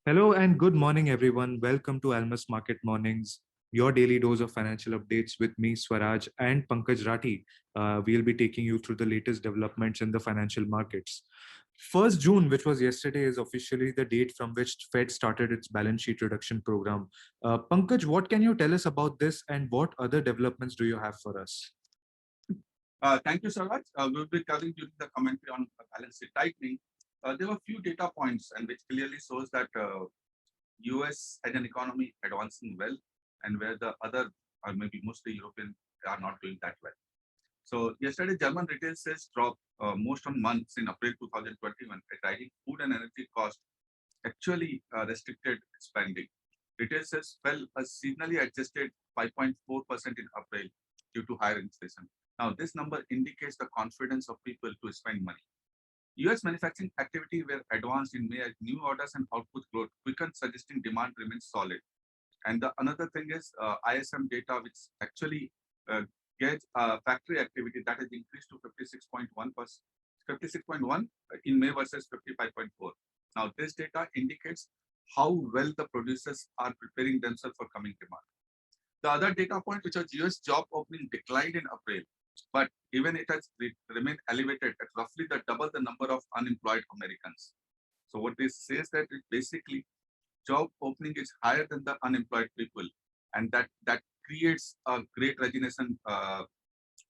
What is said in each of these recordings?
Hello and good morning, everyone. Welcome to Almus Market Mornings, your daily dose of financial updates with me, Swaraj, and Pankaj Rathi. We'll be taking you through the latest developments in the financial markets. 1st June, which was yesterday, is officially the date from which Fed started its balance sheet reduction program. Pankaj, what can you tell us about this and what other developments do you have for us? Thank you so much. We'll be covering during the commentary on balance sheet tightening. There were a few data points and which clearly shows that US as an economy advancing well, and where the other or maybe mostly European are not doing that well. So yesterday, German retail sales dropped most on months in April 2021, as rising food and energy costs actually restricted spending. Retail sales fell a seasonally adjusted 5.4% in April due to higher inflation. Now, this number indicates the confidence of people to spend money. US manufacturing activity were advanced in May as new orders and output growth quickened, suggesting demand remains solid. And the another thing is ISM data, which actually gauge factory activity that has increased to 56.1%, 56.1 in May versus 55.4. Now, this data indicates how well the producers are preparing themselves for coming demand. The other data point, which was US job opening, declined in April, but even it has remained elevated at roughly the double the number of unemployed Americans. So what this says that it basically job opening is higher than the unemployed people, and that creates a great resignation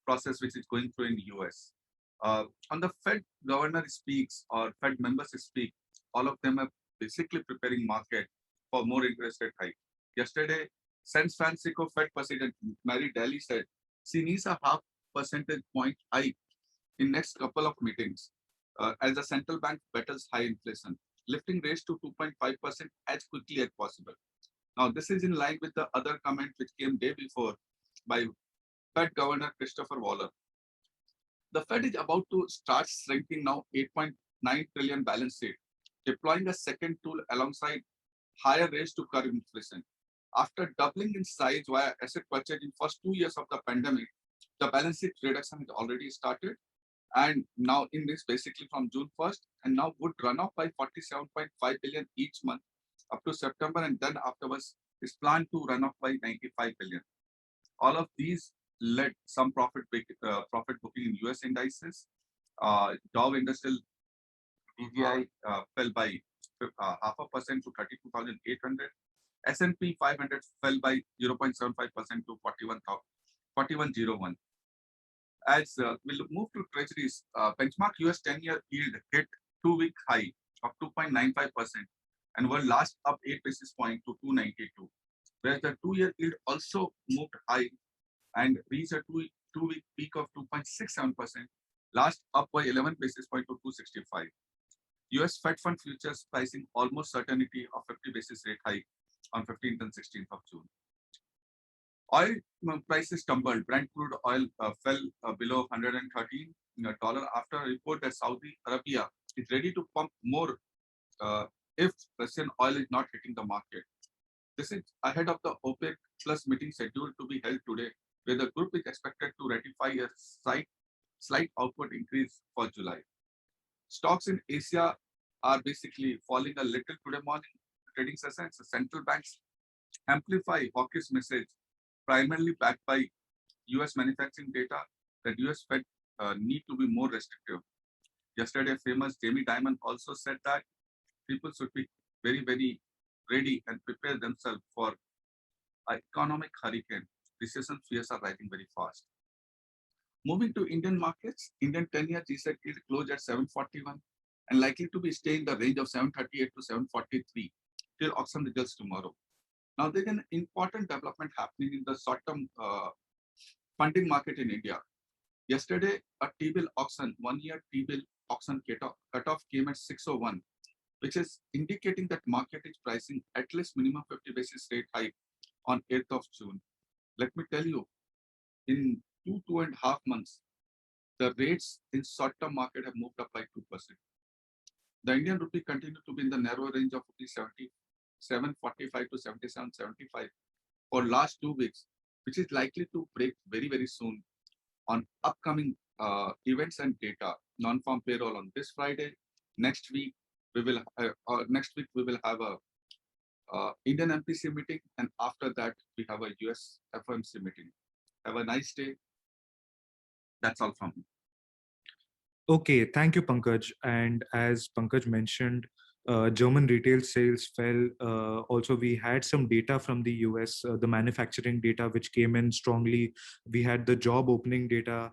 process which is going through in the US. On the Fed governor speaks or Fed members speak, all of them are basically preparing market for more interest rate hike. Yesterday, San Francisco Fed President Mary Daly said she needs a half percentage point hike in next couple of meetings as the central bank battles high inflation, lifting rates to 2.5% as quickly as possible. Now, this is in line with the other comment which came day before by Fed Governor Christopher Waller. The Fed is about to start shrinking now 8.9 trillion balance sheet, deploying a second tool alongside higher rates to curb inflation. After doubling in size via asset purchase in first 2 years of the pandemic, the balance sheet reduction has already started, and now in this basically from June 1st, and now would run off by 47.5 billion each month up to September, and then afterwards is planned to run off by 95 billion. All of these led some profit booking in US indices. Dow Industrial DGI fell by half a percent to 32,800. S&P 500 fell by 0.75% to 4101. As we move to treasuries, benchmark US 10-year yield hit 2-week high of 2.95% and were last up 8 basis points to 292, whereas the 2-year yield also moved high and reached a two-week peak of 2.67%, last up by 11 basis points to 265. US Fed Fund futures pricing almost certainty of 50 basis rate hike on 15th and 16th of June. Oil prices tumbled. Brent crude oil fell below $113 after a report that Saudi Arabia is ready to pump more if Russian oil is not hitting the market. This is ahead of the OPEC Plus meeting scheduled to be held today, where the group is expected to ratify a slight output increase for July. Stocks in Asia are basically falling a little today morning. Trading sessions, the central banks amplify hawkish message, primarily backed by US manufacturing data, that US Fed need to be more restrictive. Yesterday, famous Jamie Dimon also said that people should be very, very ready and prepare themselves for an economic hurricane. Recession fears are rising very fast. Moving to Indian markets, Indian 10-year G-Sec yield closed at 741 and likely to be stay in the range of 738 to 743 till auction results tomorrow. Now, there's an important development happening in the short-term funding market in India. Yesterday, a T-bill auction, 1-year T-bill auction cutoff came at 601, which is indicating that market is pricing at least minimum 50 basis rate hike on 8th of June. Let me tell you, in 2.5 months, the rates in short-term market have moved up by 2%. The Indian rupee continued to be in the narrow range of 77.45 to 77.75 for last 2 weeks, which is likely to break very, very soon on upcoming events and data. Non-farm payroll on this Friday. Next week we will have a Indian MPC meeting, and after that, we have a US FOMC meeting. Have a nice day. That's all from me. Okay, thank you, Pankaj. And as Pankaj mentioned, German retail sales fell. Also, we had some data from the US, the manufacturing data, which came in strongly. We had the job opening data.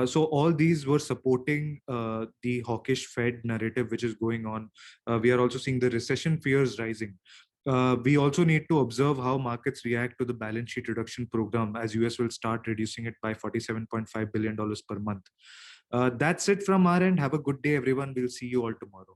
So, all these were supporting the hawkish Fed narrative, which is going on. We are also seeing the recession fears rising. We also need to observe how markets react to the balance sheet reduction program, as US will start reducing it by $47.5 billion per month. That's it from our end. Have a good day, everyone. We'll see you all tomorrow.